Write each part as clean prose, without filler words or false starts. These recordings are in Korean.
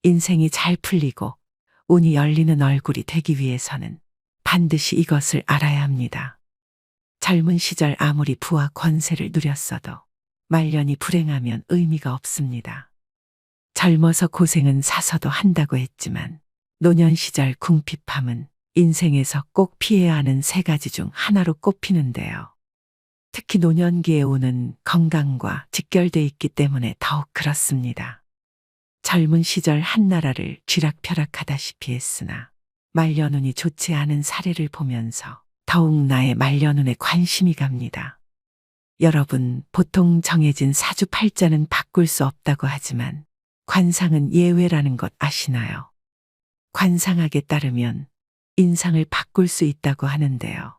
인생이 잘 풀리고 운이 열리는 얼굴이 되기 위해서는 반드시 이것을 알아야 합니다. 젊은 시절 아무리 부와 권세를 누렸어도 말년이 불행하면 의미가 없습니다. 젊어서 고생은 사서도 한다고 했지만 노년 시절 궁핍함은 인생에서 꼭 피해야 하는 세 가지 중 하나로 꼽히는데요. 특히 노년기의 운은 건강과 직결돼 있기 때문에 더욱 그렇습니다. 젊은 시절 한나라를 쥐락펴락하다시피 했으나 말년운이 좋지 않은 사례를 보면서 더욱 나의 말년운에 관심이 갑니다. 여러분, 보통 정해진 사주팔자는 바꿀 수 없다고 하지만 관상은 예외라는 것 아시나요? 관상학에 따르면 인상을 바꿀 수 있다고 하는데요.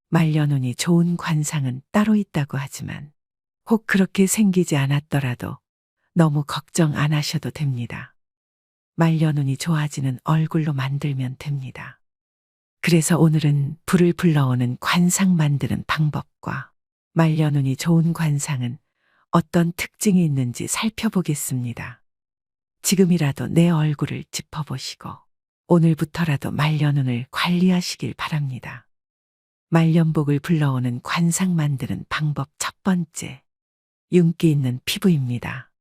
말년운이 좋은 관상은 따로 있다고 하지만 혹 그렇게 생기지 않았더라도 너무 걱정 안 하셔도 됩니다. 말년운이 좋아지는 얼굴로 만들면 됩니다. 그래서 오늘은 불을 불러오는 관상 만드는 방법과 말년운이 좋은 관상은 어떤 특징이 있는지 살펴보겠습니다. 지금이라도 내 얼굴을 짚어보시고 오늘부터라도 말년운을 관리하시길 바랍니다. 말년복을 불러오는 관상 만드는 방법 첫 번째, 윤기 있는 피부입니다.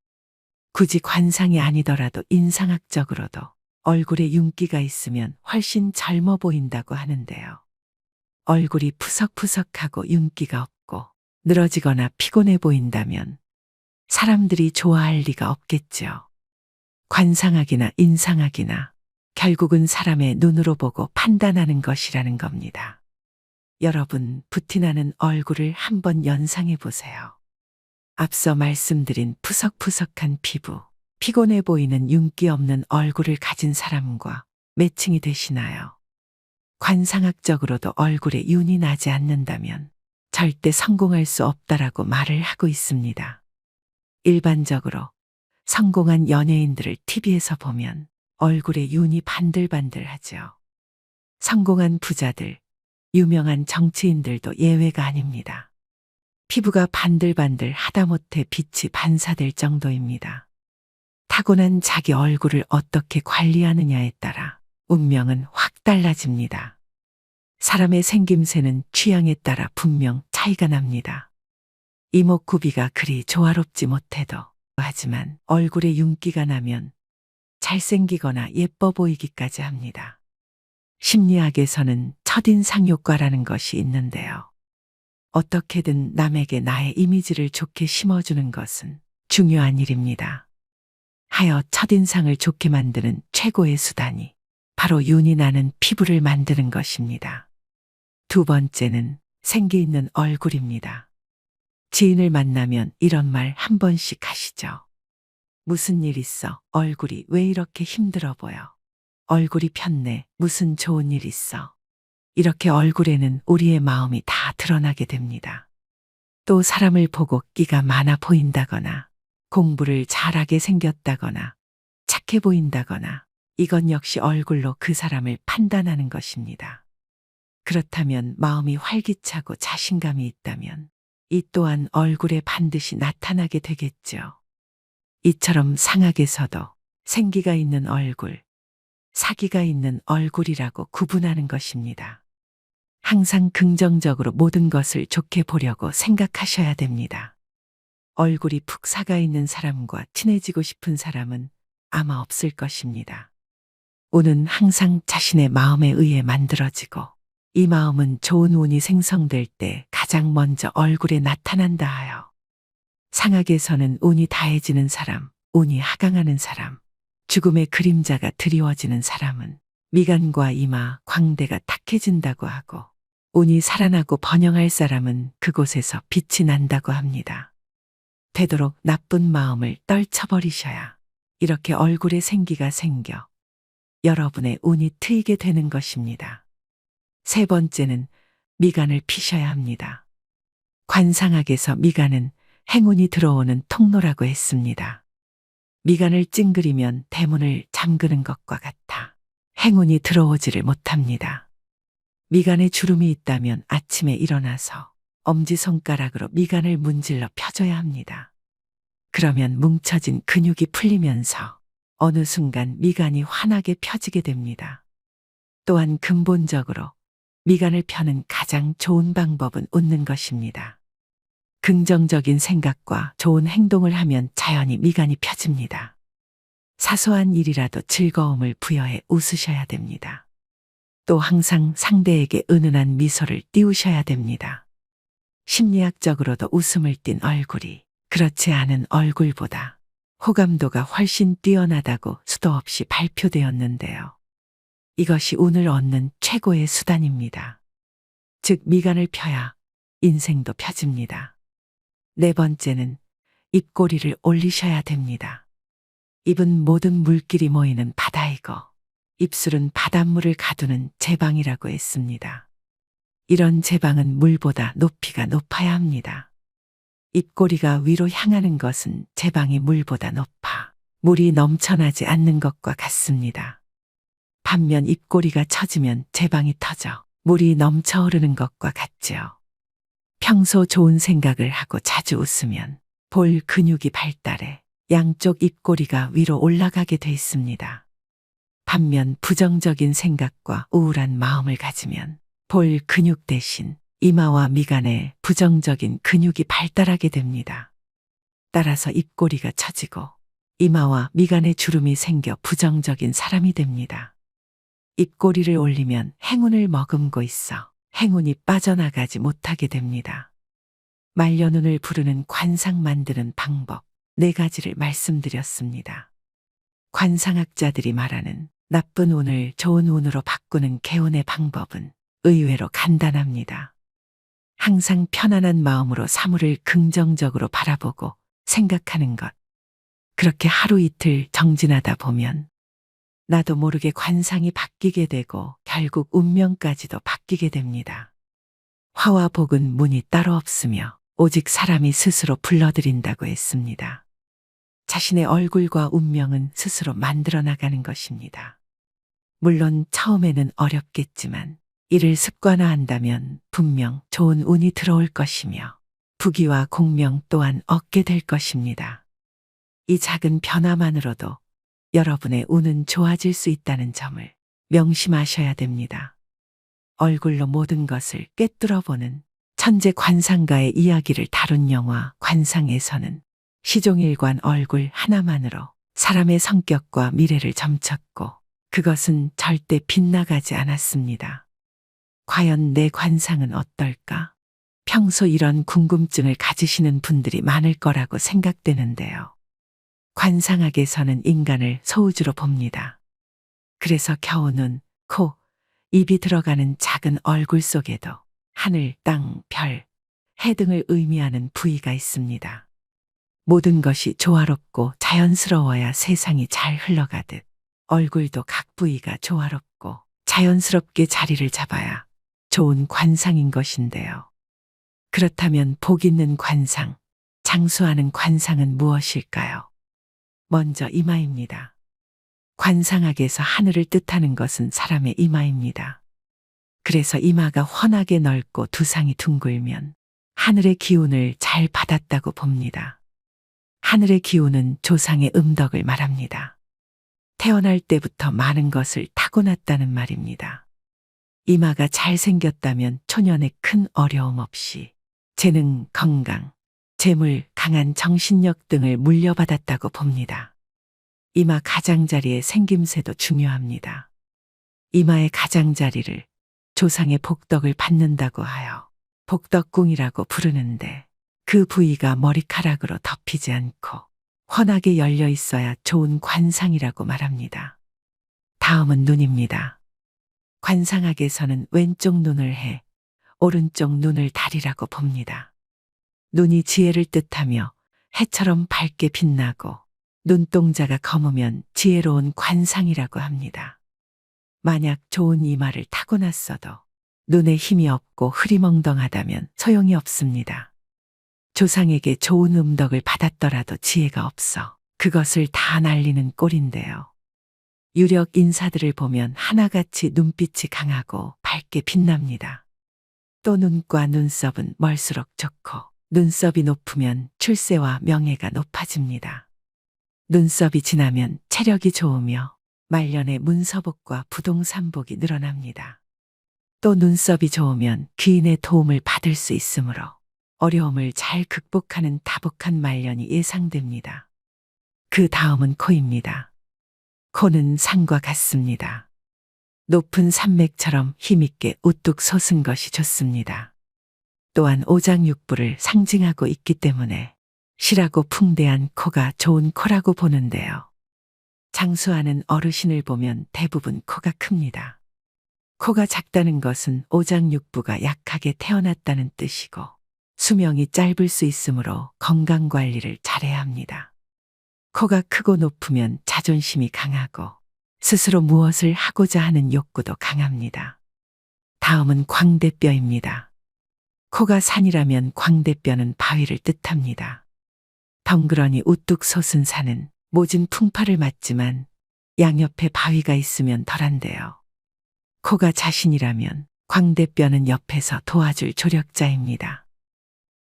굳이 관상이 아니더라도 인상학적으로도 얼굴에 윤기가 있으면 훨씬 젊어 보인다고 하는데요. 얼굴이 푸석푸석하고 윤기가 없고 늘어지거나 피곤해 보인다면 사람들이 좋아할 리가 없겠죠. 관상학이나 인상학이나 결국은 사람의 눈으로 보고 판단하는 것이라는 겁니다. 여러분, 부티나는 얼굴을 한번 연상해 보세요. 앞서 말씀드린 푸석푸석한 피부, 피곤해 보이는 윤기 없는 얼굴을 가진 사람과 매칭이 되시나요? 관상학적으로도 얼굴에 윤이 나지 않는다면 절대 성공할 수 없다라고 말을 하고 있습니다. 일반적으로 성공한 연예인들을 TV에서 보면 얼굴에 윤이 반들반들하죠. 성공한 부자들, 유명한 정치인들도 예외가 아닙니다. 피부가 반들반들 하다못해 빛이 반사될 정도입니다. 타고난 자기 얼굴을 어떻게 관리하느냐에 따라 운명은 확 달라집니다. 사람의 생김새는 취향에 따라 분명 차이가 납니다. 이목구비가 그리 조화롭지 못해도 하지만 얼굴에 윤기가 나면 잘생기거나 예뻐 보이기까지 합니다. 심리학에서는 첫인상 효과라는 것이 있는데요. 어떻게든 남에게 나의 이미지를 좋게 심어주는 것은 중요한 일입니다. 하여 첫인상을 좋게 만드는 최고의 수단이 바로 윤이 나는 피부를 만드는 것입니다. 두 번째는 생기 있는 얼굴입니다. 지인을 만나면 이런 말 한 번씩 하시죠. 무슨 일 있어? 얼굴이 왜 이렇게 힘들어 보여? 얼굴이 폈네. 무슨 좋은 일 있어? 이렇게 얼굴에는 우리의 마음이 다 드러나게 됩니다. 또 사람을 보고 끼가 많아 보인다거나 공부를 잘하게 생겼다거나 착해 보인다거나 이건 역시 얼굴로 그 사람을 판단하는 것입니다. 그렇다면 마음이 활기차고 자신감이 있다면 이 또한 얼굴에 반드시 나타나게 되겠죠. 이처럼 상학에서도 생기가 있는 얼굴, 사기가 있는 얼굴이라고 구분하는 것입니다. 항상 긍정적으로 모든 것을 좋게 보려고 생각하셔야 됩니다. 얼굴이 푹 사가 있는 사람과 친해지고 싶은 사람은 아마 없을 것입니다. 운은 항상 자신의 마음에 의해 만들어지고 이 마음은 좋은 운이 생성될 때 가장 먼저 얼굴에 나타난다 하여 상학에서는 운이 다해지는 사람, 운이 하강하는 사람, 죽음의 그림자가 드리워지는 사람은 미간과 이마, 광대가 탁해진다고 하고 운이 살아나고 번영할 사람은 그곳에서 빛이 난다고 합니다. 되도록 나쁜 마음을 떨쳐버리셔야 이렇게 얼굴에 생기가 생겨 여러분의 운이 트이게 되는 것입니다. 세 번째는 미간을 피셔야 합니다. 관상학에서 미간은 행운이 들어오는 통로라고 했습니다. 미간을 찡그리면 대문을 잠그는 것과 같아 행운이 들어오지를 못합니다. 미간에 주름이 있다면 아침에 일어나서 엄지손가락으로 미간을 문질러 펴줘야 합니다. 그러면 뭉쳐진 근육이 풀리면서 어느 순간 미간이 환하게 펴지게 됩니다. 또한 근본적으로 미간을 펴는 가장 좋은 방법은 웃는 것입니다. 긍정적인 생각과 좋은 행동을 하면 자연히 미간이 펴집니다. 사소한 일이라도 즐거움을 부여해 웃으셔야 됩니다. 또 항상 상대에게 은은한 미소를 띄우셔야 됩니다. 심리학적으로도 웃음을 띤 얼굴이 그렇지 않은 얼굴보다 호감도가 훨씬 뛰어나다고 수도 없이 발표되었는데요. 이것이 운을 얻는 최고의 수단입니다. 즉, 미간을 펴야 인생도 펴집니다. 네 번째는 입꼬리를 올리셔야 됩니다. 입은 모든 물길이 모이는 바다이고 입술은 바닷물을 가두는 제방이라고 했습니다. 이런 제방은 물보다 높이가 높아야 합니다. 입꼬리가 위로 향하는 것은 제방이 물보다 높아 물이 넘쳐나지 않는 것과 같습니다. 반면 입꼬리가 처지면 제방이 터져 물이 넘쳐 흐르는 것과 같지요. 평소 좋은 생각을 하고 자주 웃으면 볼 근육이 발달해 양쪽 입꼬리가 위로 올라가게 돼 있습니다. 반면 부정적인 생각과 우울한 마음을 가지면 볼 근육 대신 이마와 미간에 부정적인 근육이 발달하게 됩니다. 따라서 입꼬리가 처지고 이마와 미간에 주름이 생겨 부정적인 사람이 됩니다. 입꼬리를 올리면 행운을 머금고 있어 행운이 빠져나가지 못하게 됩니다. 말년운을 부르는 관상 만드는 방법 4가지를 말씀드렸습니다. 관상학자들이 말하는 나쁜 운을 좋은 운으로 바꾸는 개운의 방법은 의외로 간단합니다. 항상 편안한 마음으로 사물을 긍정적으로 바라보고 생각하는 것. 그렇게 하루 이틀 정진하다 보면 나도 모르게 관상이 바뀌게 되고 결국 운명까지도 바뀌게 됩니다. 화와 복은 문이 따로 없으며 오직 사람이 스스로 불러들인다고 했습니다. 자신의 얼굴과 운명은 스스로 만들어 나가는 것입니다. 물론 처음에는 어렵겠지만 이를 습관화한다면 분명 좋은 운이 들어올 것이며 부귀와 공명 또한 얻게 될 것입니다. 이 작은 변화만으로도 여러분의 운은 좋아질 수 있다는 점을 명심하셔야 됩니다. 얼굴로 모든 것을 꿰뚫어보는 천재 관상가의 이야기를 다룬 영화 관상에서는 시종일관 얼굴 하나만으로 사람의 성격과 미래를 점쳤고 그것은 절대 빗나가지 않았습니다. 과연 내 관상은 어떨까? 평소 이런 궁금증을 가지시는 분들이 많을 거라고 생각되는데요. 관상학에서는 인간을 소우주로 봅니다. 그래서 겨우 눈, 코, 입이 들어가는 작은 얼굴 속에도 하늘, 땅, 별, 해 등을 의미하는 부위가 있습니다. 모든 것이 조화롭고 자연스러워야 세상이 잘 흘러가듯 얼굴도 각 부위가 조화롭고 자연스럽게 자리를 잡아야 좋은 관상인 것인데요. 그렇다면 복 있는 관상, 장수하는 관상은 무엇일까요? 먼저 이마입니다. 관상학에서 하늘을 뜻하는 것은 사람의 이마입니다. 그래서 이마가 훤하게 넓고 두상이 둥글면 하늘의 기운을 잘 받았다고 봅니다. 하늘의 기운은 조상의 음덕을 말합니다. 태어날 때부터 많은 것을 타고났다는 말입니다. 이마가 잘생겼다면 초년에 큰 어려움 없이 재능, 건강, 재물, 강한 정신력 등을 물려받았다고 봅니다. 이마 가장자리의 생김새도 중요합니다. 이마의 가장자리를 조상의 복덕을 받는다고 하여 복덕궁이라고 부르는데 그 부위가 머리카락으로 덮이지 않고 훤하게 열려 있어야 좋은 관상이라고 말합니다. 다음은 눈입니다. 관상학에서는 왼쪽 눈을 해, 오른쪽 눈을 달이라고 봅니다. 눈이 지혜를 뜻하며 해처럼 밝게 빛나고 눈동자가 검으면 지혜로운 관상이라고 합니다. 만약 좋은 이마를 타고났어도 눈에 힘이 없고 흐리멍덩하다면 소용이 없습니다. 조상에게 좋은 음덕을 받았더라도 지혜가 없어 그것을 다 날리는 꼴인데요. 유력 인사들을 보면 하나같이 눈빛이 강하고 밝게 빛납니다. 또 눈과 눈썹은 멀수록 좋고 눈썹이 높으면 출세와 명예가 높아집니다. 눈썹이 지나면 체력이 좋으며 말년에 문서복과 부동산복이 늘어납니다. 또 눈썹이 좋으면 귀인의 도움을 받을 수 있으므로 어려움을 잘 극복하는 다복한 말년이 예상됩니다. 그 다음은 코입니다. 코는 산과 같습니다. 높은 산맥처럼 힘있게 우뚝 솟은 것이 좋습니다. 또한 오장육부를 상징하고 있기 때문에 실하고 풍대한 코가 좋은 코라고 보는데요. 장수하는 어르신을 보면 대부분 코가 큽니다. 코가 작다는 것은 오장육부가 약하게 태어났다는 뜻이고 수명이 짧을 수 있으므로 건강 관리를 잘해야 합니다. 코가 크고 높으면 자존심이 강하고 스스로 무엇을 하고자 하는 욕구도 강합니다. 다음은 광대뼈입니다. 코가 산이라면 광대뼈는 바위를 뜻합니다. 덩그러니 우뚝 솟은 산은 모진 풍파를 맞지만 양옆에 바위가 있으면 덜한데요. 코가 자신이라면 광대뼈는 옆에서 도와줄 조력자입니다.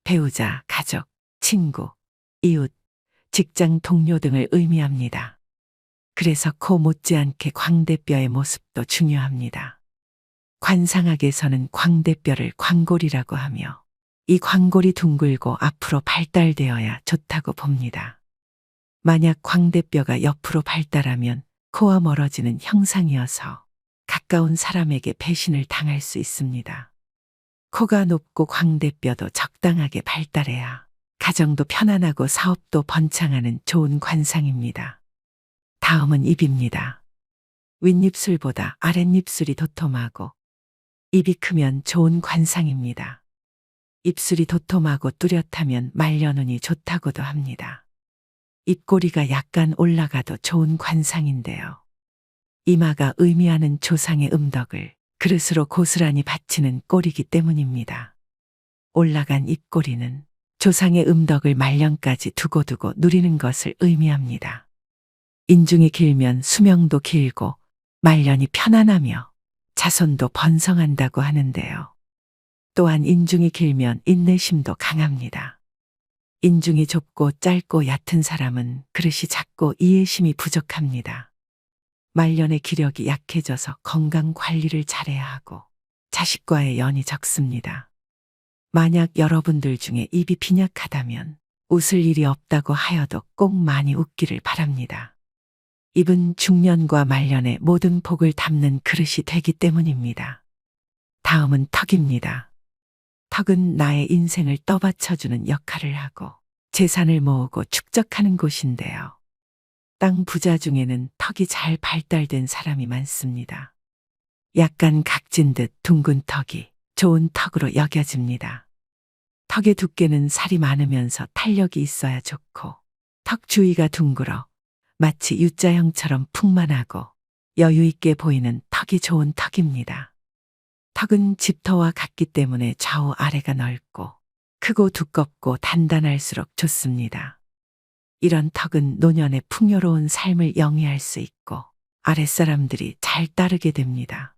배우자, 가족, 친구, 이웃, 직장 동료 등을 의미합니다. 그래서 코 못지않게 광대뼈의 모습도 중요합니다. 관상학에서는 광대뼈를 광골이라고 하며 이 광골이 둥글고 앞으로 발달되어야 좋다고 봅니다. 만약 광대뼈가 옆으로 발달하면 코와 멀어지는 형상이어서 가까운 사람에게 배신을 당할 수 있습니다. 코가 높고 광대뼈도 적당하게 발달해야 가정도 편안하고 사업도 번창하는 좋은 관상입니다. 다음은 입입니다. 윗입술보다 아랫입술이 도톰하고 입이 크면 좋은 관상입니다. 입술이 도톰하고 뚜렷하면 말년운이 좋다고도 합니다. 입꼬리가 약간 올라가도 좋은 관상인데요. 이마가 의미하는 조상의 음덕을 그릇으로 고스란히 바치는 꼴이기 때문입니다. 올라간 입꼬리는 조상의 음덕을 말년까지 두고두고 누리는 것을 의미합니다. 인중이 길면 수명도 길고 말년이 편안하며 자손도 번성한다고 하는데요. 또한 인중이 길면 인내심도 강합니다. 인중이 좁고 짧고 얕은 사람은 그릇이 작고 이해심이 부족합니다. 말년의 기력이 약해져서 건강 관리를 잘해야 하고 자식과의 연이 적습니다. 만약 여러분들 중에 입이 빈약하다면 웃을 일이 없다고 하여도 꼭 많이 웃기를 바랍니다. 입은 중년과 말년의 모든 복을 담는 그릇이 되기 때문입니다. 다음은 턱입니다. 턱은 나의 인생을 떠받쳐주는 역할을 하고 재산을 모으고 축적하는 곳인데요. 땅 부자 중에는 턱이 잘 발달된 사람이 많습니다. 약간 각진 듯 둥근 턱이 좋은 턱으로 여겨집니다. 턱의 두께는 살이 많으면서 탄력이 있어야 좋고 턱 주위가 둥글어 마치 U자형처럼 풍만하고 여유 있게 보이는 턱이 좋은 턱입니다. 턱은 집터와 같기 때문에 좌우 아래가 넓고 크고 두껍고 단단할수록 좋습니다. 이런 턱은 노년의 풍요로운 삶을 영위할 수 있고 아랫사람들이 잘 따르게 됩니다.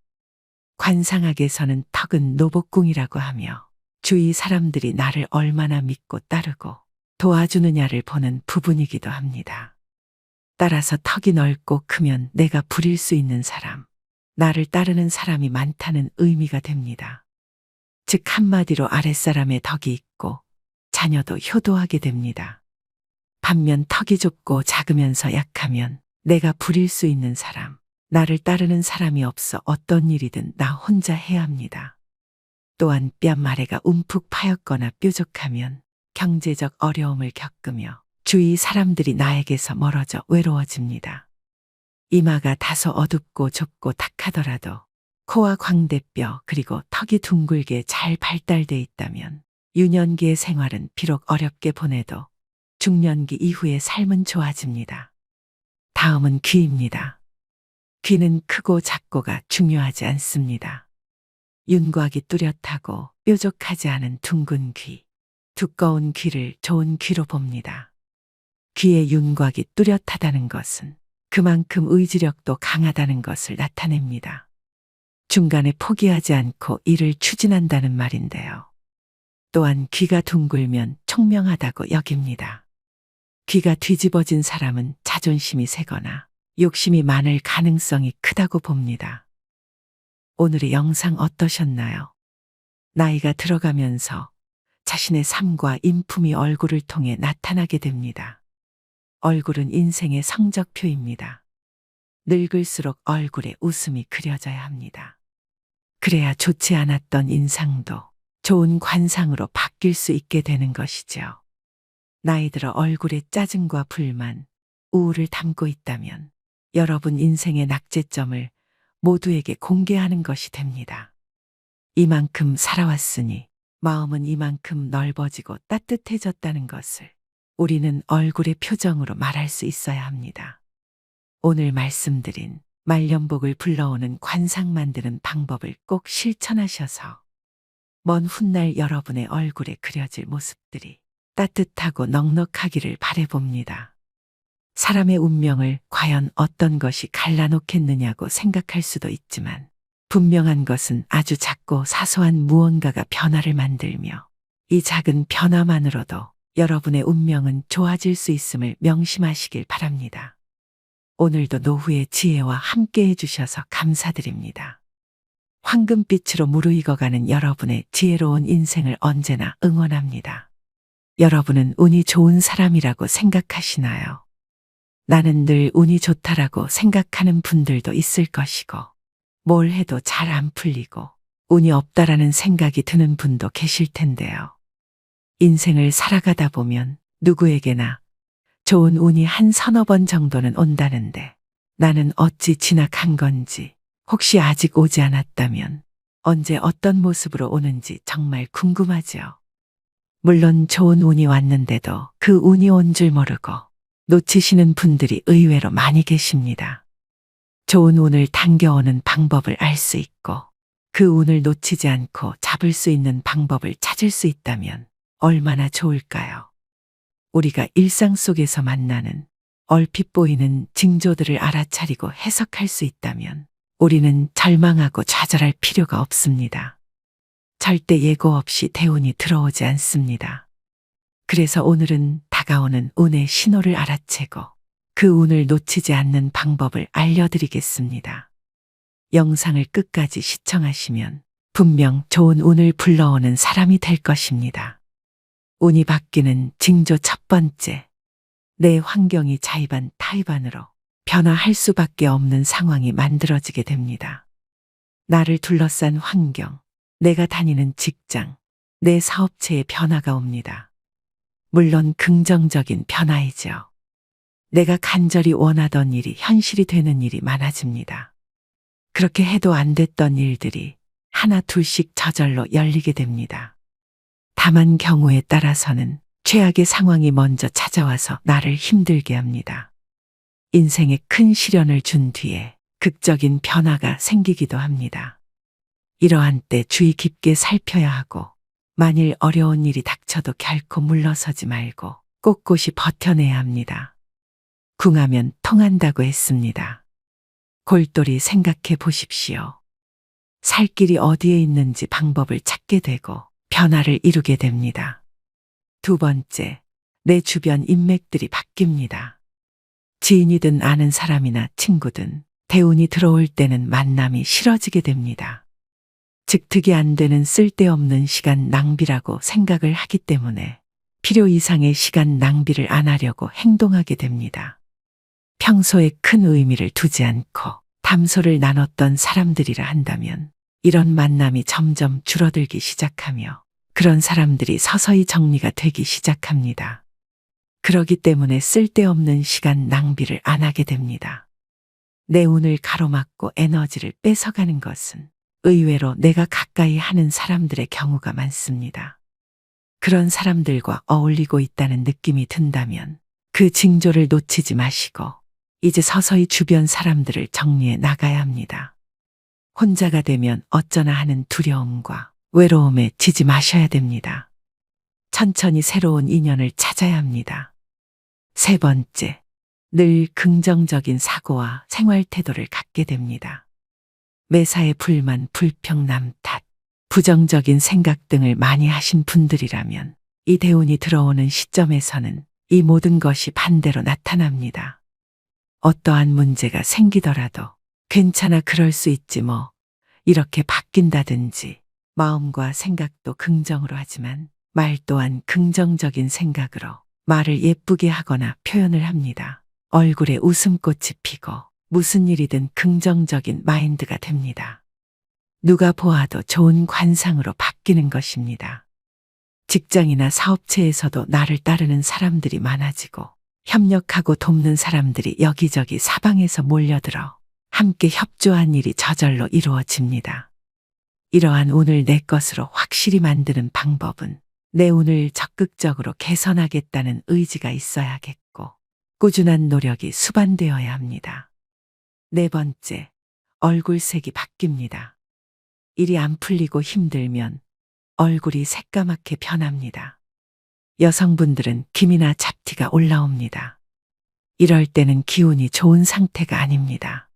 관상학에서는 턱은 노복궁이라고 하며 주위 사람들이 나를 얼마나 믿고 따르고 도와주느냐를 보는 부분이기도 합니다. 따라서 턱이 넓고 크면 내가 부릴 수 있는 사람, 나를 따르는 사람이 많다는 의미가 됩니다. 즉 한마디로 아랫사람의 덕이 있고 자녀도 효도하게 됩니다. 반면 턱이 좁고 작으면서 약하면 내가 부릴 수 있는 사람, 나를 따르는 사람이 없어 어떤 일이든 나 혼자 해야 합니다. 또한 뺨 아래가 움푹 파였거나 뾰족하면 경제적 어려움을 겪으며 주위 사람들이 나에게서 멀어져 외로워집니다. 이마가 다소 어둡고 좁고 탁하더라도 코와 광대뼈 그리고 턱이 둥글게 잘 발달돼 있다면 유년기의 생활은 비록 어렵게 보내도 중년기 이후의 삶은 좋아집니다. 다음은 귀입니다. 귀는 크고 작고가 중요하지 않습니다. 윤곽이 뚜렷하고 뾰족하지 않은 둥근 귀, 두꺼운 귀를 좋은 귀로 봅니다. 귀의 윤곽이 뚜렷하다는 것은 그만큼 의지력도 강하다는 것을 나타냅니다. 중간에 포기하지 않고 일을 추진한다는 말인데요. 또한 귀가 둥글면 총명하다고 여깁니다. 귀가 뒤집어진 사람은 자존심이 세거나 욕심이 많을 가능성이 크다고 봅니다. 오늘의 영상 어떠셨나요? 나이가 들어가면서 자신의 삶과 인품이 얼굴을 통해 나타나게 됩니다. 얼굴은 인생의 성적표입니다. 늙을수록 얼굴에 웃음이 그려져야 합니다. 그래야 좋지 않았던 인상도 좋은 관상으로 바뀔 수 있게 되는 것이죠. 나이 들어 얼굴에 짜증과 불만, 우울을 담고 있다면 여러분 인생의 낙제점을 모두에게 공개하는 것이 됩니다. 이만큼 살아왔으니 마음은 이만큼 넓어지고 따뜻해졌다는 것을 우리는 얼굴의 표정으로 말할 수 있어야 합니다. 오늘 말씀드린 말년복을 불러오는 관상 만드는 방법을 꼭 실천하셔서 먼 훗날 여러분의 얼굴에 그려질 모습들이 따뜻하고 넉넉하기를 바라봅니다. 사람의 운명을 과연 어떤 것이 갈라놓겠느냐고 생각할 수도 있지만 분명한 것은 아주 작고 사소한 무언가가 변화를 만들며 이 작은 변화만으로도 여러분의 운명은 좋아질 수 있음을 명심하시길 바랍니다. 오늘도 노후의 지혜와 함께 해주셔서 감사드립니다. 황금빛으로 무르익어가는 여러분의 지혜로운 인생을 언제나 응원합니다. 여러분은 운이 좋은 사람이라고 생각하시나요? 나는 늘 운이 좋다라고 생각하는 분들도 있을 것이고, 뭘 해도 잘 안 풀리고 운이 없다라는 생각이 드는 분도 계실 텐데요. 인생을 살아가다 보면 누구에게나 좋은 운이 한 서너 번 정도는 온다는데 나는 어찌 지나간 건지, 혹시 아직 오지 않았다면 언제 어떤 모습으로 오는지 정말 궁금하죠. 물론 좋은 운이 왔는데도 그 운이 온 줄 모르고 놓치시는 분들이 의외로 많이 계십니다. 좋은 운을 당겨오는 방법을 알 수 있고 그 운을 놓치지 않고 잡을 수 있는 방법을 찾을 수 있다면 얼마나 좋을까요? 우리가 일상 속에서 만나는 얼핏 보이는 징조들을 알아차리고 해석할 수 있다면 우리는 절망하고 좌절할 필요가 없습니다. 절대 예고 없이 대운이 들어오지 않습니다. 그래서 오늘은 다가오는 운의 신호를 알아채고 그 운을 놓치지 않는 방법을 알려드리겠습니다. 영상을 끝까지 시청하시면 분명 좋은 운을 불러오는 사람이 될 것입니다. 운이 바뀌는 징조 첫 번째, 내 환경이 자의반 타의반으로 변화할 수밖에 없는 상황이 만들어지게 됩니다. 나를 둘러싼 환경, 내가 다니는 직장, 내 사업체에 변화가 옵니다. 물론 긍정적인 변화이죠. 내가 간절히 원하던 일이 현실이 되는 일이 많아집니다. 그렇게 해도 안 됐던 일들이 하나 둘씩 저절로 열리게 됩니다. 다만 경우에 따라서는 최악의 상황이 먼저 찾아와서 나를 힘들게 합니다. 인생에 큰 시련을 준 뒤에 극적인 변화가 생기기도 합니다. 이러한 때 주의 깊게 살펴야 하고 만일 어려운 일이 닥쳐도 결코 물러서지 말고 꼿꼿이 버텨내야 합니다. 궁하면 통한다고 했습니다. 골똘히 생각해 보십시오. 살 길이 어디에 있는지 방법을 찾게 되고 변화를 이루게 됩니다. 두 번째, 내 주변 인맥들이 바뀝니다. 지인이든 아는 사람이나 친구든 대운이 들어올 때는 만남이 싫어지게 됩니다. 즉 득이 안 되는 쓸데없는 시간 낭비라고 생각을 하기 때문에 필요 이상의 시간 낭비를 안 하려고 행동하게 됩니다. 평소에 큰 의미를 두지 않고 담소를 나눴던 사람들이라 한다면 이런 만남이 점점 줄어들기 시작하며 그런 사람들이 서서히 정리가 되기 시작합니다. 그러기 때문에 쓸데없는 시간 낭비를 안 하게 됩니다. 내 운을 가로막고 에너지를 뺏어가는 것은 의외로 내가 가까이 하는 사람들의 경우가 많습니다. 그런 사람들과 어울리고 있다는 느낌이 든다면 그 징조를 놓치지 마시고 이제 서서히 주변 사람들을 정리해 나가야 합니다. 혼자가 되면 어쩌나 하는 두려움과 외로움에 지지 마셔야 됩니다. 천천히 새로운 인연을 찾아야 합니다. 세 번째, 늘 긍정적인 사고와 생활 태도를 갖게 됩니다. 매사에 불만, 불평, 남 탓, 부정적인 생각 등을 많이 하신 분들이라면 이 대운이 들어오는 시점에서는 이 모든 것이 반대로 나타납니다. 어떠한 문제가 생기더라도 괜찮아, 그럴 수 있지 뭐, 이렇게 바뀐다든지 마음과 생각도 긍정으로 하지만 말 또한 긍정적인 생각으로 말을 예쁘게 하거나 표현을 합니다. 얼굴에 웃음꽃이 피고 무슨 일이든 긍정적인 마인드가 됩니다. 누가 보아도 좋은 관상으로 바뀌는 것입니다. 직장이나 사업체에서도 나를 따르는 사람들이 많아지고 협력하고 돕는 사람들이 여기저기 사방에서 몰려들어 함께 협조한 일이 저절로 이루어집니다. 이러한 운을 내 것으로 확실히 만드는 방법은 내 운을 적극적으로 개선하겠다는 의지가 있어야겠고 꾸준한 노력이 수반되어야 합니다. 네 번째, 얼굴색이 바뀝니다. 일이 안 풀리고 힘들면 얼굴이 새까맣게 변합니다. 여성분들은 기미나 잡티가 올라옵니다. 이럴 때는 기운이 좋은 상태가 아닙니다.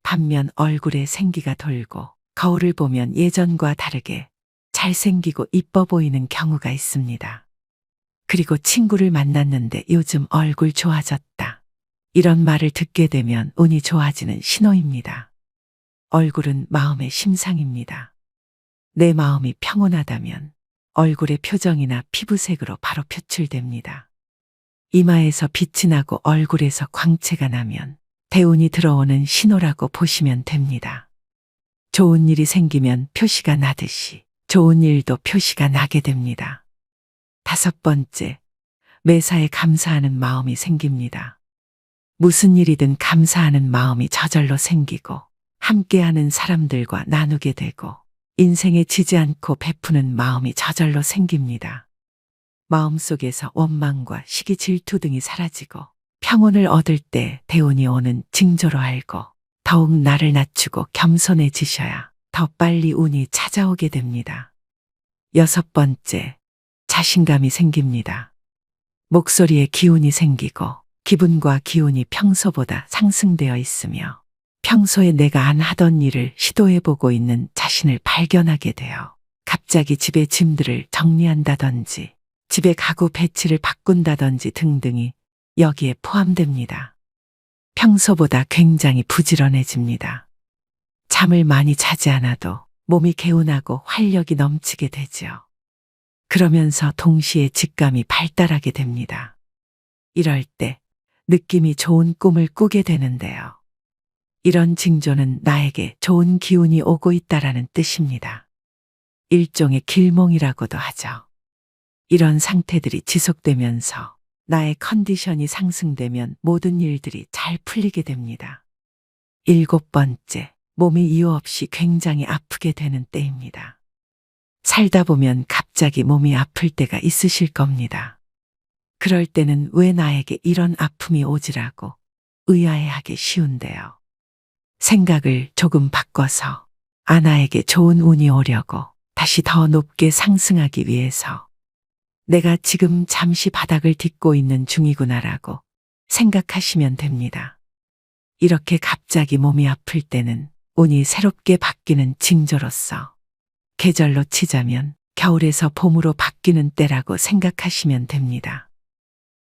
반면 얼굴에 생기가 돌고 거울을 보면 예전과 다르게 잘생기고 이뻐 보이는 경우가 있습니다. 그리고 친구를 만났는데 요즘 얼굴 좋아졌다, 이런 말을 듣게 되면 운이 좋아지는 신호입니다. 얼굴은 마음의 심상입니다. 내 마음이 평온하다면 얼굴의 표정이나 피부색으로 바로 표출됩니다. 이마에서 빛이 나고 얼굴에서 광채가 나면 대운이 들어오는 신호라고 보시면 됩니다. 좋은 일이 생기면 표시가 나듯이 좋은 일도 표시가 나게 됩니다. 다섯 번째, 매사에 감사하는 마음이 생깁니다. 무슨 일이든 감사하는 마음이 저절로 생기고 함께하는 사람들과 나누게 되고 인생에 지지 않고 베푸는 마음이 저절로 생깁니다. 마음속에서 원망과 시기, 질투 등이 사라지고 평온을 얻을 때 대운이 오는 징조로 알고 더욱 나를 낮추고 겸손해지셔야 더 빨리 운이 찾아오게 됩니다. 여섯 번째, 자신감이 생깁니다. 목소리에 기운이 생기고 기분과 기운이 평소보다 상승되어 있으며 평소에 내가 안 하던 일을 시도해보고 있는 자신을 발견하게 되어 갑자기 집의 짐들을 정리한다든지 집의 가구 배치를 바꾼다든지 등등이 여기에 포함됩니다. 평소보다 굉장히 부지런해집니다. 잠을 많이 자지 않아도 몸이 개운하고 활력이 넘치게 되지요. 그러면서 동시에 직감이 발달하게 됩니다. 이럴 때 느낌이 좋은 꿈을 꾸게 되는데요. 이런 징조는 나에게 좋은 기운이 오고 있다라는 뜻입니다. 일종의 길몽이라고도 하죠. 이런 상태들이 지속되면서 나의 컨디션이 상승되면 모든 일들이 잘 풀리게 됩니다. 일곱 번째, 몸이 이유 없이 굉장히 아프게 되는 때입니다. 살다 보면 갑자기 몸이 아플 때가 있으실 겁니다. 그럴 때는 왜 나에게 이런 아픔이 오지라고 의아해하기 쉬운데요. 생각을 조금 바꿔서 나에게 좋은 운이 오려고 다시 더 높게 상승하기 위해서 내가 지금 잠시 바닥을 딛고 있는 중이구나라고 생각하시면 됩니다. 이렇게 갑자기 몸이 아플 때는 운이 새롭게 바뀌는 징조로서 계절로 치자면 겨울에서 봄으로 바뀌는 때라고 생각하시면 됩니다.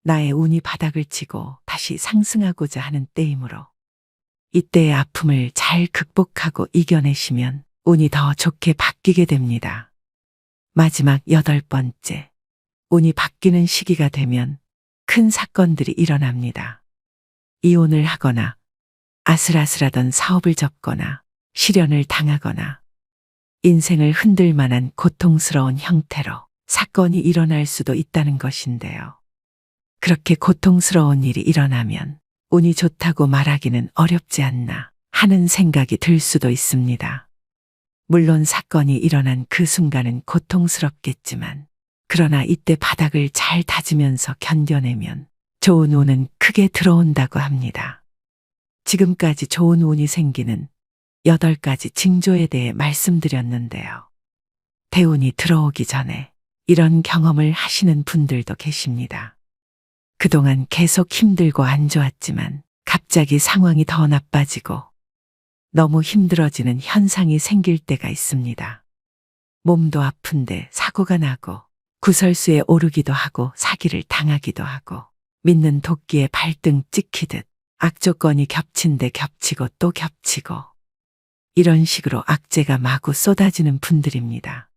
나의 운이 바닥을 치고 다시 상승하고자 하는 때이므로 이때의 아픔을 잘 극복하고 이겨내시면 운이 더 좋게 바뀌게 됩니다. 마지막 여덟 번째, 운이 바뀌는 시기가 되면 큰 사건들이 일어납니다. 이혼을 하거나 아슬아슬하던 사업을 접거나 실연을 당하거나 인생을 흔들 만한 고통스러운 형태로 사건이 일어날 수도 있다는 것인데요. 그렇게 고통스러운 일이 일어나면 운이 좋다고 말하기는 어렵지 않나 하는 생각이 들 수도 있습니다. 물론 사건이 일어난 그 순간은 고통스럽겠지만 그러나 이때 바닥을 잘 다지면서 견뎌내면 좋은 운은 크게 들어온다고 합니다. 지금까지 좋은 운이 생기는 8가지 징조에 대해 말씀드렸는데요. 대운이 들어오기 전에 이런 경험을 하시는 분들도 계십니다. 그동안 계속 힘들고 안 좋았지만 갑자기 상황이 더 나빠지고 너무 힘들어지는 현상이 생길 때가 있습니다. 몸도 아픈데 사고가 나고 구설수에 오르기도 하고 사기를 당하기도 하고 믿는 도끼에 발등 찍히듯 악조건이 겹친 데 겹치고 또 겹치고 이런 식으로 악재가 마구 쏟아지는 분들입니다.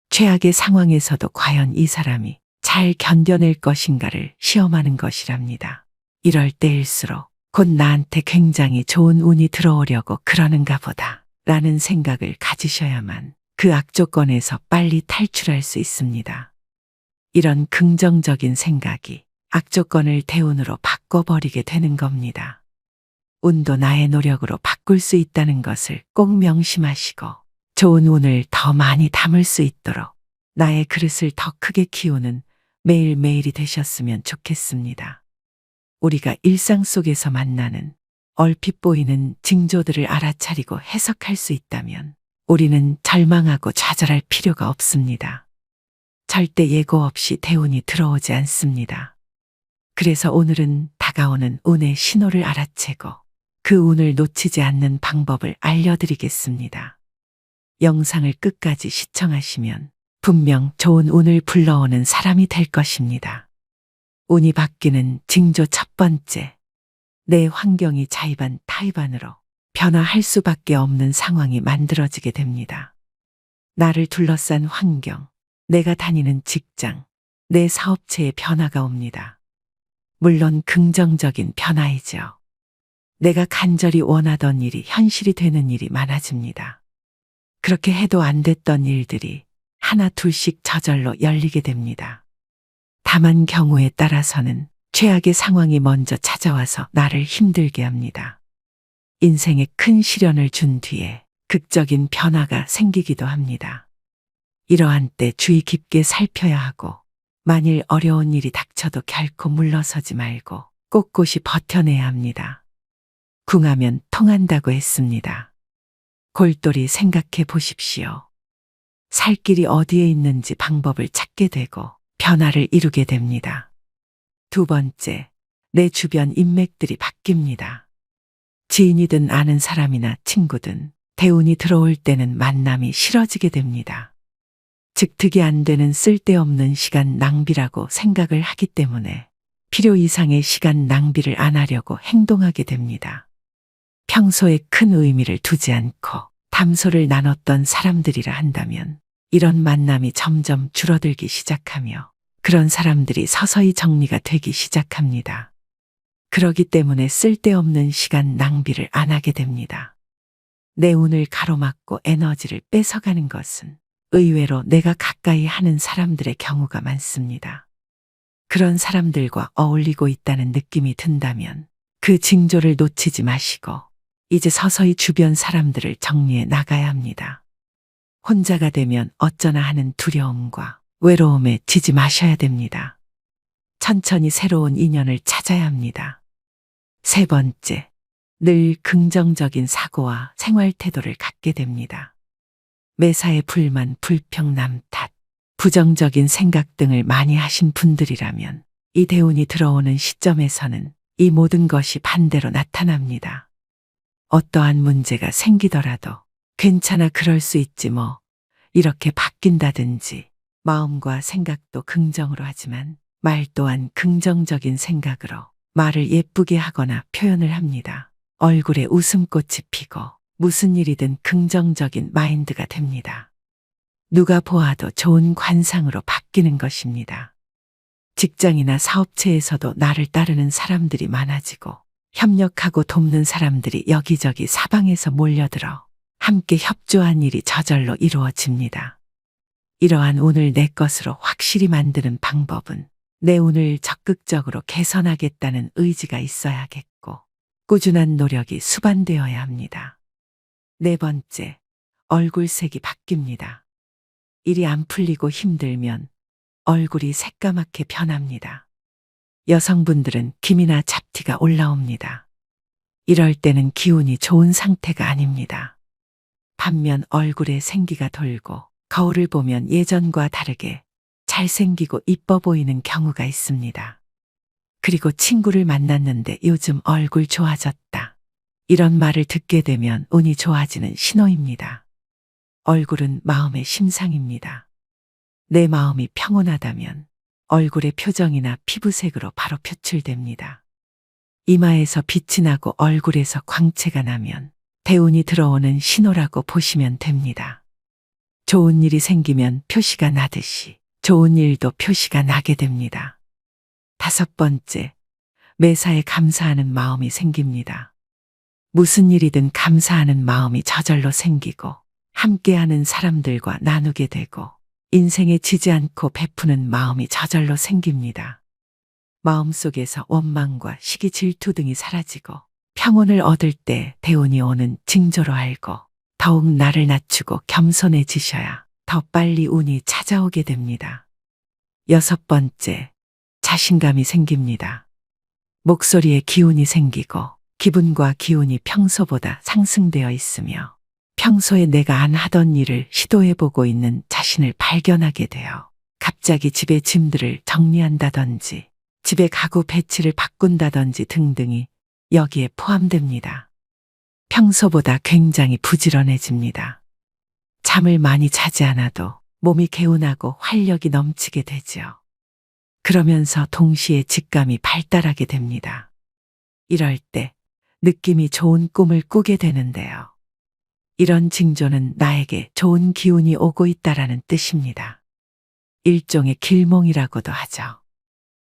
최악의 상황에서도 과연 이 사람이 잘 견뎌낼 것인가를 시험하는 것이랍니다. 이럴 때일수록 곧 나한테 굉장히 좋은 운이 들어오려고 그러는가 보다 라는 생각을 가지셔야만 그 악조건에서 빨리 탈출할 수 있습니다. 이런 긍정적인 생각이 악조건을 대운으로 바꿔버리게 되는 겁니다. 운도 나의 노력으로 바꿀 수 있다는 것을 꼭 명심하시고 좋은 운을 더 많이 담을 수 있도록 나의 그릇을 더 크게 키우는 매일매일이 되셨으면 좋겠습니다. 우리가 일상 속에서 만나는 얼핏 보이는 징조들을 알아차리고 해석할 수 있다면 우리는 절망하고 좌절할 필요가 없습니다. 절대 예고 없이 대운이 들어오지 않습니다. 그래서 오늘은 다가오는 운의 신호를 알아채고 그 운을 놓치지 않는 방법을 알려드리겠습니다. 영상을 끝까지 시청하시면 분명 좋은 운을 불러오는 사람이 될 것입니다. 운이 바뀌는 징조 첫 번째, 내 환경이 자의반 타의반으로 변화할 수밖에 없는 상황이 만들어지게 됩니다. 나를 둘러싼 환경, 내가 다니는 직장, 내 사업체에 변화가 옵니다. 물론 긍정적인 변화이죠. 내가 간절히 원하던 일이 현실이 되는 일이 많아집니다. 그렇게 해도 안 됐던 일들이 하나 둘씩 저절로 열리게 됩니다. 다만 경우에 따라서는 최악의 상황이 먼저 찾아와서 나를 힘들게 합니다. 인생에 큰 시련을 준 뒤에 극적인 변화가 생기기도 합니다. 이러한 때 주의 깊게 살펴야 하고 만일 어려운 일이 닥쳐도 결코 물러서지 말고 꼿꼿이 버텨내야 합니다. 궁하면 통한다고 했습니다. 골똘히 생각해 보십시오. 살 길이 어디에 있는지 방법을 찾게 되고 변화를 이루게 됩니다. 두 번째, 내 주변 인맥들이 바뀝니다. 지인이든 아는 사람이나 친구든 대운이 들어올 때는 만남이 싫어지게 됩니다. 즉 득이 안 되는 쓸데없는 시간 낭비라고 생각을 하기 때문에 필요 이상의 시간 낭비를 안 하려고 행동하게 됩니다. 평소에 큰 의미를 두지 않고 담소를 나눴던 사람들이라 한다면 이런 만남이 점점 줄어들기 시작하며 그런 사람들이 서서히 정리가 되기 시작합니다. 그러기 때문에 쓸데없는 시간 낭비를 안 하게 됩니다. 내 운을 가로막고 에너지를 뺏어가는 것은 의외로 내가 가까이 하는 사람들의 경우가 많습니다. 그런 사람들과 어울리고 있다는 느낌이 든다면 그 징조를 놓치지 마시고 이제 서서히 주변 사람들을 정리해 나가야 합니다. 혼자가 되면 어쩌나 하는 두려움과 외로움에 지지 마셔야 됩니다. 천천히 새로운 인연을 찾아야 합니다. 세 번째, 늘 긍정적인 사고와 생활 태도를 갖게 됩니다. 매사에 불만, 불평, 남 탓, 부정적인 생각 등을 많이 하신 분들이라면 이 대운이 들어오는 시점에서는 이 모든 것이 반대로 나타납니다. 어떠한 문제가 생기더라도 괜찮아 그럴 수 있지 뭐 이렇게 바뀐다든지 마음과 생각도 긍정으로 하지만 말 또한 긍정적인 생각으로 말을 예쁘게 하거나 표현을 합니다. 얼굴에 웃음꽃이 피고 무슨 일이든 긍정적인 마인드가 됩니다. 누가 보아도 좋은 관상으로 바뀌는 것입니다. 직장이나 사업체에서도 나를 따르는 사람들이 많아지고 협력하고 돕는 사람들이 여기저기 사방에서 몰려들어 함께 협조한 일이 저절로 이루어집니다. 이러한 운을 내 것으로 확실히 만드는 방법은 내 운을 적극적으로 개선하겠다는 의지가 있어야겠고 꾸준한 노력이 수반되어야 합니다. 네 번째, 얼굴색이 바뀝니다. 일이 안 풀리고 힘들면 얼굴이 새까맣게 변합니다. 여성분들은 기미나 잡티가 올라옵니다. 이럴 때는 기운이 좋은 상태가 아닙니다. 반면 얼굴에 생기가 돌고 거울을 보면 예전과 다르게 잘생기고 이뻐 보이는 경우가 있습니다. 그리고 친구를 만났는데 요즘 얼굴 좋아졌다. 이런 말을 듣게 되면 운이 좋아지는 신호입니다. 얼굴은 마음의 심상입니다. 내 마음이 평온하다면 얼굴의 표정이나 피부색으로 바로 표출됩니다. 이마에서 빛이 나고 얼굴에서 광채가 나면 대운이 들어오는 신호라고 보시면 됩니다. 좋은 일이 생기면 표시가 나듯이 좋은 일도 표시가 나게 됩니다. 5번째, 매사에 감사하는 마음이 생깁니다. 무슨 일이든 감사하는 마음이 저절로 생기고 함께하는 사람들과 나누게 되고 인생에 지지 않고 베푸는 마음이 저절로 생깁니다. 마음속에서 원망과 시기 질투 등이 사라지고 평온을 얻을 때 대운이 오는 징조로 알고 더욱 나를 낮추고 겸손해지셔야 더 빨리 운이 찾아오게 됩니다. 6번째, 자신감이 생깁니다. 목소리에 기운이 생기고 기분과 기운이 평소보다 상승되어 있으며 평소에 내가 안 하던 일을 시도해보고 있는 자신을 발견하게 되어 갑자기 집의 짐들을 정리한다든지 집에 가구 배치를 바꾼다든지 등등이 여기에 포함됩니다. 평소보다 굉장히 부지런해집니다. 잠을 많이 자지 않아도 몸이 개운하고 활력이 넘치게 되지요. 그러면서 동시에 직감이 발달하게 됩니다. 이럴 때 느낌이 좋은 꿈을 꾸게 되는데요. 이런 징조는 나에게 좋은 기운이 오고 있다라는 뜻입니다. 일종의 길몽이라고도 하죠.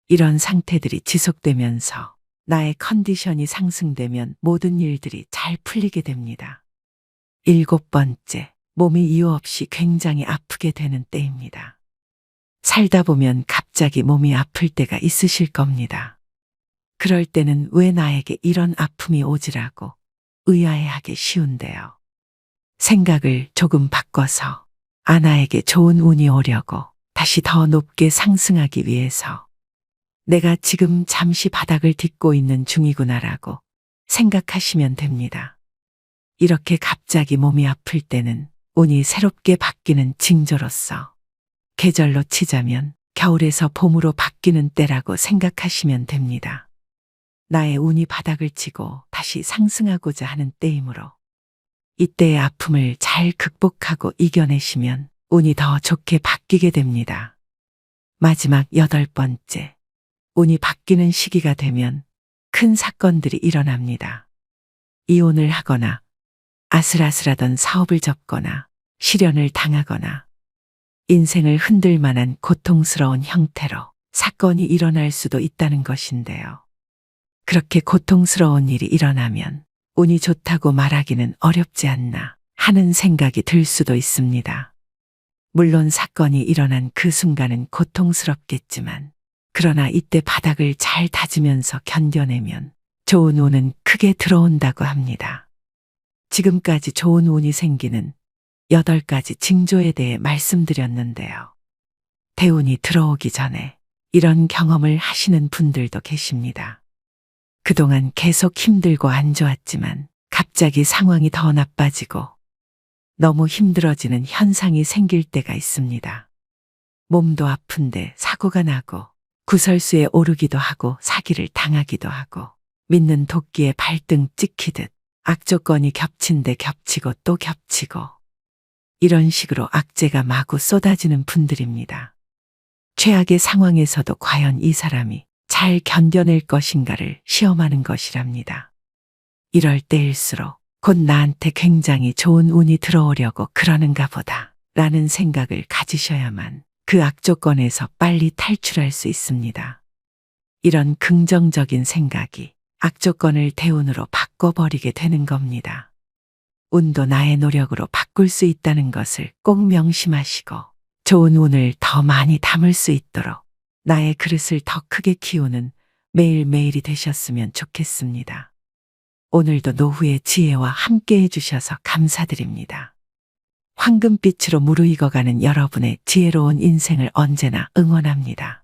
이런 상태들이 지속되면서 나의 컨디션이 상승되면 모든 일들이 잘 풀리게 됩니다. 7번째, 몸이 이유 없이 굉장히 아프게 되는 때입니다. 살다 보면 갑자기 몸이 아플 때가 있으실 겁니다. 그럴 때는 왜 나에게 이런 아픔이 오지라고 의아해하기 쉬운데요. 생각을 조금 바꿔서 나에게 좋은 운이 오려고 다시 더 높게 상승하기 위해서 내가 지금 잠시 바닥을 딛고 있는 중이구나라고 생각하시면 됩니다. 이렇게 갑자기 몸이 아플 때는 운이 새롭게 바뀌는 징조로서 계절로 치자면 겨울에서 봄으로 바뀌는 때라고 생각하시면 됩니다. 나의 운이 바닥을 치고 다시 상승하고자 하는 때이므로 이때의 아픔을 잘 극복하고 이겨내시면 운이 더 좋게 바뀌게 됩니다. 마지막 8번째, 운이 바뀌는 시기가 되면 큰 사건들이 일어납니다. 이혼을 하거나 아슬아슬하던 사업을 접거나 실연을 당하거나 인생을 흔들 만한 고통스러운 형태로 사건이 일어날 수도 있다는 것인데요. 그렇게 고통스러운 일이 일어나면 운이 좋다고 말하기는 어렵지 않나 하는 생각이 들 수도 있습니다. 물론 사건이 일어난 그 순간은 고통스럽겠지만 그러나 이때 바닥을 잘 다지면서 견뎌내면 좋은 운은 크게 들어온다고 합니다. 지금까지 좋은 운이 생기는 8가지 징조에 대해 말씀드렸는데요. 대운이 들어오기 전에 이런 경험을 하시는 분들도 계십니다. 그동안 계속 힘들고 안 좋았지만 갑자기 상황이 더 나빠지고 너무 힘들어지는 현상이 생길 때가 있습니다. 몸도 아픈데 사고가 나고 구설수에 오르기도 하고 사기를 당하기도 하고 믿는 도끼에 발등 찍히듯 악조건이 겹친 데 겹치고 또 겹치고 이런 식으로 악재가 마구 쏟아지는 분들입니다. 최악의 상황에서도 과연 이 사람이 잘 견뎌낼 것인가를 시험하는 것이랍니다. 이럴 때일수록 곧 나한테 굉장히 좋은 운이 들어오려고 그러는가 보다 라는 생각을 가지셔야만 그 악조건에서 빨리 탈출할 수 있습니다. 이런 긍정적인 생각이 악조건을 대운으로 바꿔버리게 되는 겁니다. 운도 나의 노력으로 바꿀 수 있다는 것을 꼭 명심하시고 좋은 운을 더 많이 담을 수 있도록 나의 그릇을 더 크게 키우는 매일매일이 되셨으면 좋겠습니다. 오늘도 노후의 지혜와 함께 해주셔서 감사드립니다. 황금빛으로 무르익어가는 여러분의 지혜로운 인생을 언제나 응원합니다.